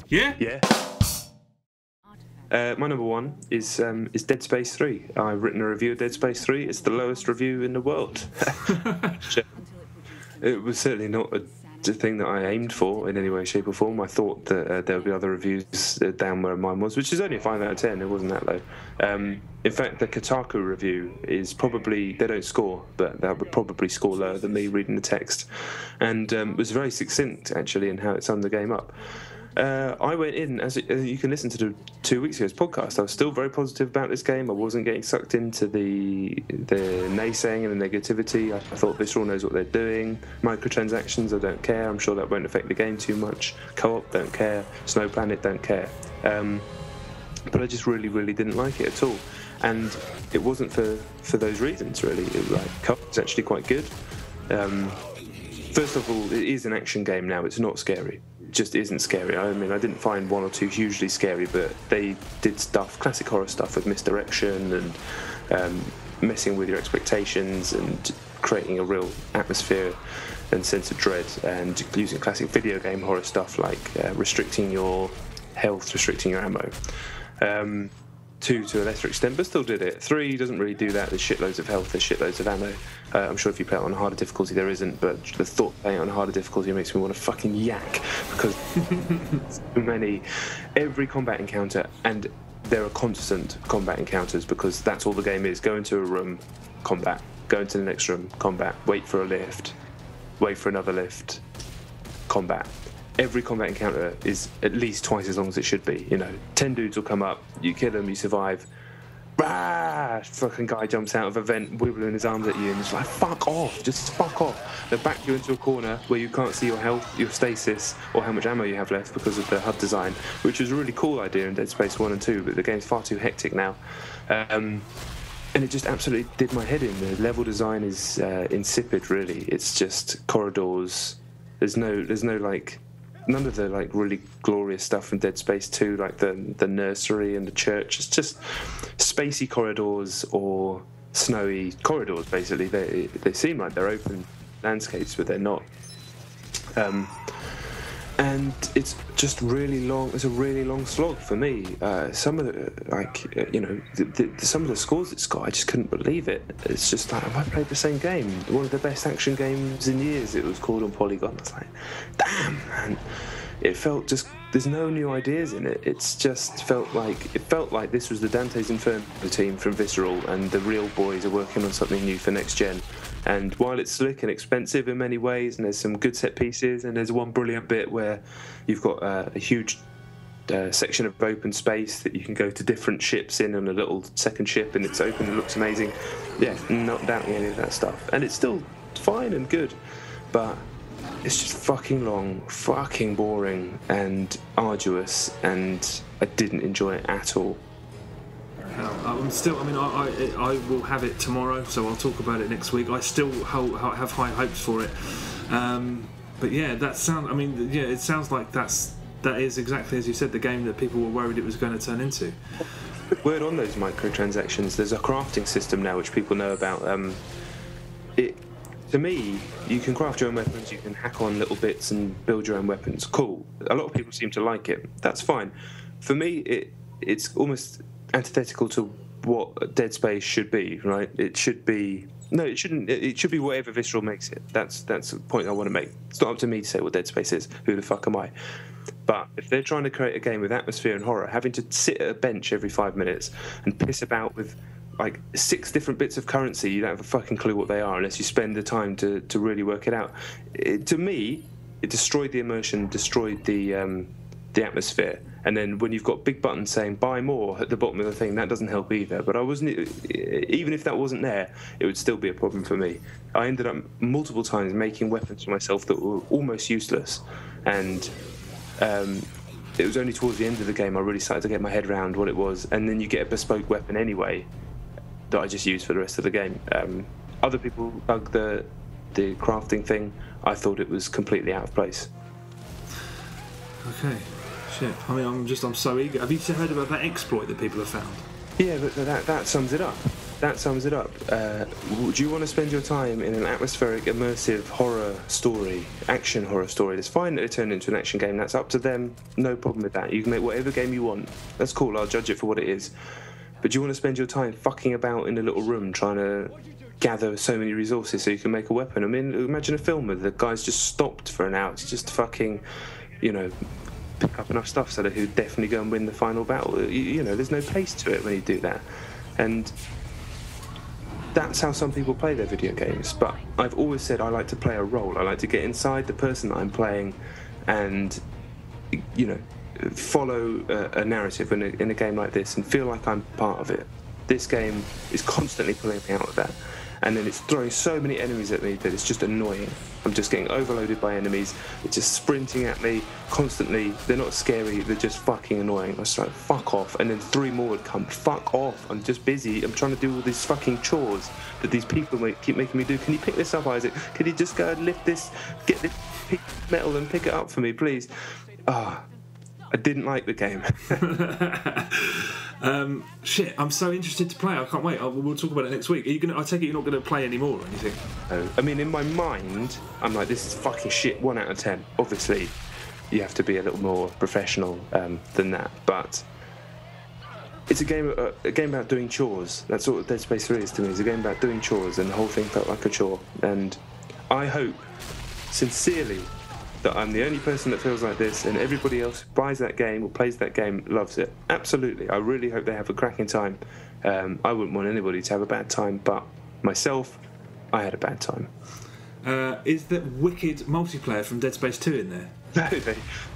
Yeah? Yeah. My number one is Dead Space 3. I've written a review of Dead Space 3. It's the lowest review in the world. It was certainly not a thing that I aimed for in any way, shape or form. I thought that there would be other reviews down where mine was, which is only a 5 out of 10. It wasn't that low. In fact, the Kotaku review is probably, they don't score, but that would probably score lower than me reading the text. And was very succinct, actually, in how it summed the game up. I went in, as you can listen to the 2 weeks ago's podcast, I was still very positive about this game. I wasn't getting sucked into the naysaying and the negativity. I thought Visceral knows what they're doing. Microtransactions, I don't care. I'm sure that won't affect the game too much. Co-op, don't care. Snow Planet, don't care. But I just really, really didn't like it at all. And it wasn't for those reasons, really. Co-op's actually quite good. First of all, it is an action game now. It's not scary. Just isn't scary. I mean, I didn't find one or two hugely scary, but they did stuff, classic horror stuff with misdirection and messing with your expectations and creating a real atmosphere and sense of dread, and using classic video game horror stuff like restricting your health, restricting your ammo. 2 to a lesser extent, but still did it. 3 doesn't really do that. There's shitloads of health, there's shitloads of ammo. I'm sure if you play it on a harder difficulty there isn't, but the thought of playing it on a harder difficulty makes me want to fucking yak, because so many, every combat encounter, and there are constant combat encounters, because that's all the game is. Go into a room, combat. Go into the next room, combat. Wait for a lift. Wait for another lift. Combat. Every combat encounter is at least twice as long as it should be. 10 dudes will come up, you kill them, you survive. Fucking guy jumps out of a vent, wiggling his arms at you, and it's like, fuck off, just fuck off. They back you into a corner where you can't see your health, your stasis, or how much ammo you have left because of the HUD design, which was a really cool idea in Dead Space 1 and 2, but the game's far too hectic now. And it just absolutely did my head in. The level design is insipid, really. It's just corridors. There's no none of the really glorious stuff from Dead Space 2, like the nursery and the church. It's just spacey corridors or snowy corridors, basically. They seem like they're open landscapes, but they're not. And it's just really long. It's a really long slog for me. Some of some of the scores it's got, I just couldn't believe it. It's just like, have I played the same game? One of the best action games in years. It was called on Polygon. It's like, damn, man. It felt just, there's no new ideas in it. It's just felt like this was the Dante's Inferno team from Visceral, and the real boys are working on something new for next gen. And while it's slick and expensive in many ways, and there's some good set pieces, and there's one brilliant bit where you've got a huge section of open space that you can go to different ships in on a little second ship, and it's open, it looks amazing. Yeah, not doubting any of that stuff. And it's still fine and good, but it's just fucking long, fucking boring, and arduous, and I didn't enjoy it at all. I'm still. I mean, I will have it tomorrow, so I'll talk about it next week. I still have high hopes for it, but yeah, that sound. I mean, yeah, it sounds like that is exactly as you said, the game that people were worried it was going to turn into. Quick word on those microtransactions. There's a crafting system now which people know about. To me, you can craft your own weapons, you can hack on little bits and build your own weapons. Cool. A lot of people seem to like it. That's fine. For me, it's almost antithetical to what Dead Space should be, right? It should be... No, it shouldn't. It should be whatever Visceral makes it. That's the point I want to make. It's not up to me to say what Dead Space is. Who the fuck am I? But if they're trying to create a game with atmosphere and horror, having to sit at a bench every 5 minutes and piss about with 6 different bits of currency, you don't have a fucking clue what they are unless you spend the time to really work it out. To me, it destroyed the immersion, destroyed the atmosphere. And then when you've got big buttons saying buy more at the bottom of the thing, that doesn't help either. But even if that wasn't there, it would still be a problem for me. I ended up multiple times making weapons for myself that were almost useless, and it was only towards the end of the game I really started to get my head around what it was. And then you get a bespoke weapon anyway that I just used for the rest of the game. Other people bug the crafting thing. I thought it was completely out of place. Okay, shit. I mean, I'm so eager. Have you heard about that exploit that people have found? Yeah, but that sums it up. that sums it up. Do you want to spend your time in an atmospheric, immersive horror story, action horror story? It's fine that it turned into an action game. That's up to them. No problem with that. You can make whatever game you want. That's cool. I'll judge it for what it is. But do you want to spend your time fucking about in a little room trying to gather so many resources so you can make a weapon? I mean, imagine a film where the guy's just stopped for an hour to just fucking, pick up enough stuff so that he'll definitely go and win the final battle. There's no pace to it when you do that. And that's how some people play their video games. But I've always said I like to play a role. I like to get inside the person that I'm playing and, follow a narrative in a game like this and feel like I'm part of it. This game is constantly pulling me out of that. And then it's throwing so many enemies at me that it's just annoying. I'm just getting overloaded by enemies. It's just sprinting at me constantly. They're not scary, they're just fucking annoying. I was like, fuck off. And then 3 more would come. Fuck off. I'm just busy. I'm trying to do all these fucking chores that these people keep making me do. Can you pick this up, Isaac? Can you just go and lift this, get this metal and pick it up for me, please? I didn't like the game. Shit, I'm so interested to play. I can't wait. We'll talk about it next week. I take it you're not going to play anymore or anything? No. I mean, in my mind, I'm like, this is fucking shit. 1 out of 10. Obviously, you have to be a little more professional than that. But it's a game about doing chores. That's what Dead Space 3 is to me. It's a game about doing chores, and the whole thing felt like a chore. And I hope, sincerely, that I'm the only person that feels like this, and everybody else who buys that game or plays that game loves it. Absolutely. I really hope they have a cracking time. I wouldn't want anybody to have a bad time, but myself, I had a bad time. Is the wicked multiplayer from Dead Space 2 in there? No,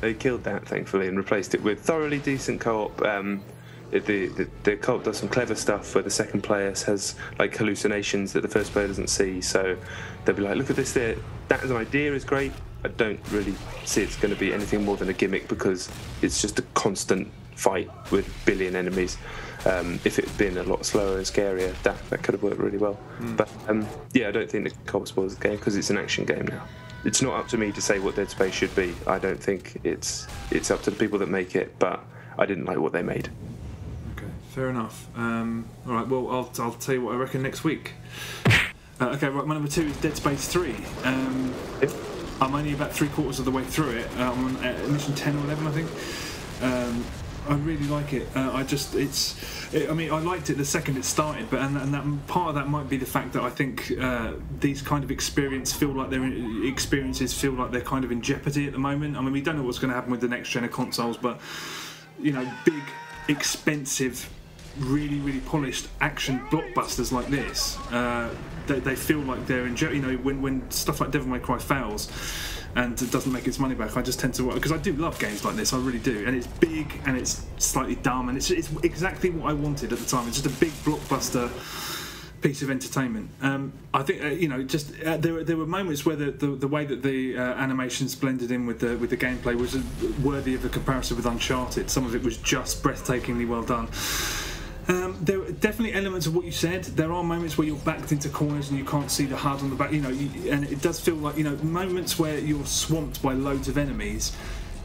they killed that, thankfully, and replaced it with thoroughly decent co-op. The co-op does some clever stuff where the second player has like hallucinations that the first player doesn't see, so they'll be like, look at this there, that as an idea is great. I don't really see it's going to be anything more than a gimmick because it's just a constant fight with a billion enemies. If it had been a lot slower and scarier, that could have worked really well. But I don't think the co-op spoils the game because it's an action game now. It's not up to me to say what Dead Space should be. I don't think it's up to the people that make it, but I didn't like what they made. Okay, fair enough. All right, well, I'll tell you what I reckon next week. Okay, right, my number 2 is Dead Space 3. I'm only about 3/4 of the way through it. I'm on mission 10 or 11, I think. I really like it. I liked it the second it started, but and that part of that might be the fact that I think these kind of experiences feel like they're kind of in jeopardy at the moment. I mean, we don't know what's going to happen with the next gen of consoles, but big, expensive, really, really polished action blockbusters like this, they feel like they're in jeopardy. When stuff like Devil May Cry fails and it doesn't make its money back, I just tend to, because I do love games like this, I really do, and it's big and it's slightly dumb and it's exactly what I wanted at the time. It's just a big blockbuster piece of entertainment. I think there were moments where the way that the animations blended in with the gameplay was worthy of a comparison with Uncharted. Some of it was just breathtakingly well done. There are definitely elements of what you said. There are moments where you're backed into corners and you can't see the HUD on the back, and it does feel like, moments where you're swamped by loads of enemies.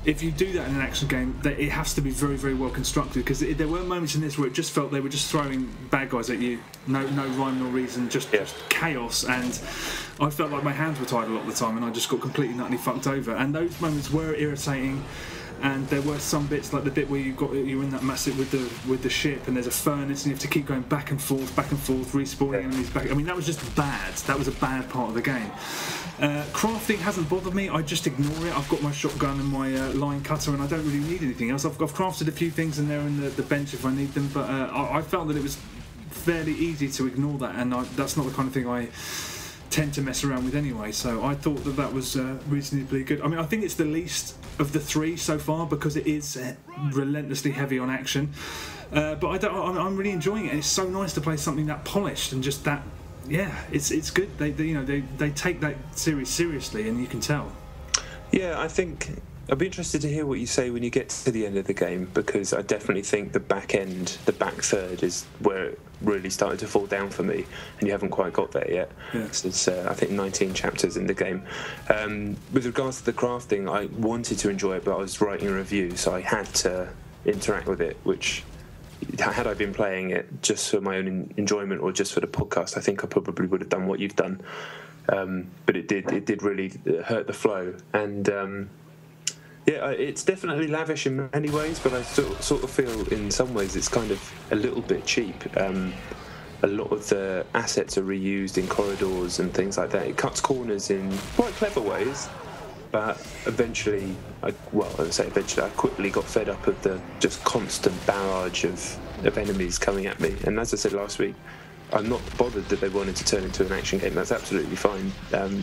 If you do that in an action game, it has to be very, very well constructed, because there were moments in this where it just felt they were just throwing bad guys at you, no rhyme nor reason, just chaos, and I felt like my hands were tied a lot of the time and I just got completely nutty fucked over, and those moments were irritating. And there were some bits, like the bit where you're in that massive with the ship, and there's a furnace, and you have to keep going back and forth, respawning enemies back. I mean, that was just bad. That was a bad part of the game. Crafting hasn't bothered me. I just ignore it. I've got my shotgun and my line cutter, and I don't really need anything else. I've crafted a few things in there in the bench if I need them, but I felt that it was fairly easy to ignore that, and that's not the kind of thing I tend to mess around with anyway, so I thought that was reasonably good. I mean, I think it's the least of the 3 so far because it is relentlessly heavy on action, but I'm really enjoying it, and it's so nice to play something that polished and just that. It's good. They take that series seriously, and you can tell. Yeah, I think I'd be interested to hear what you say when you get to the end of the game, because I definitely think the back end, the back third, is where it really started to fall down for me, and you haven't quite got there yet. Yeah. So it's, I think, 19 chapters in the game. With regards to the crafting, I wanted to enjoy it, but I was writing a review, so I had to interact with it, which had I been playing it just for my own enjoyment or just for the podcast, I think I probably would have done what you've done. But it did really hurt the flow, and it's definitely lavish in many ways, but I sort of feel in some ways it's kind of a little bit cheap. A lot of the assets are reused in corridors and things like that. It cuts corners in quite clever ways, but eventually I quickly got fed up of the just constant barrage of enemies coming at me. And as I said last week, I'm not bothered that they wanted to turn into an action game. That's absolutely fine,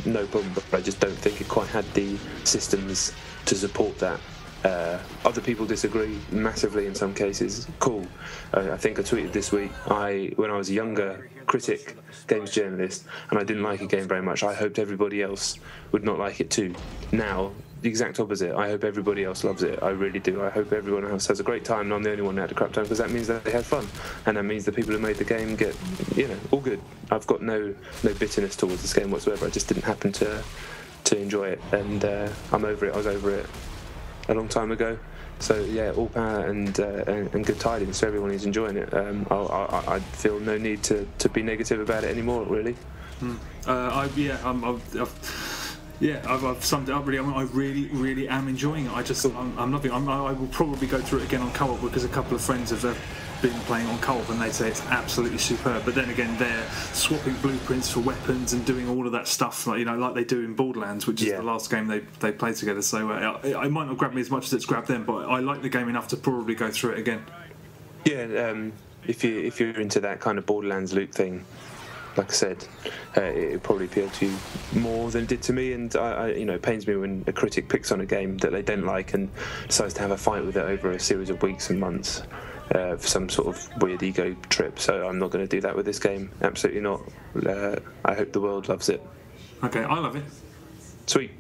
no problem, but I just don't think it quite had the systems to support that. Other people disagree massively in some cases. Cool. I think I tweeted this week, when I was a younger critic, games journalist, and I didn't like a game very much, I hoped everybody else would not like it too. Now, the exact opposite. I hope everybody else loves it. I really do. I hope everyone else has a great time, and I'm the only one that had a crap time, because that means that they had fun, and that means the people who made the game get, all good. I've got no bitterness towards this game whatsoever. I just didn't happen to enjoy it, and I'm over it. I was over it a long time ago. So yeah, all power and good tidings to everyone who's enjoying it. I feel no need to be negative about it anymore, really. I've summed it up really. I really am enjoying it. I'm loving it. I will probably go through it again on co-op, because a couple of friends have been playing on co-op and they say it's absolutely superb. But then again, they're swapping blueprints for weapons and doing all of that stuff, like they do in Borderlands, which is the last game they played together. So it might not grab me as much as it's grabbed them, but I like the game enough to probably go through it again. Yeah, if you're into that kind of Borderlands loot thing, like I said, it probably appealed to you more than it did to me, and it pains me when a critic picks on a game that they don't like and decides to have a fight with it over a series of weeks and months for some sort of weird ego trip. So I'm not going to do that with this game. Absolutely not. I hope the world loves it. Okay, I love it. Sweet.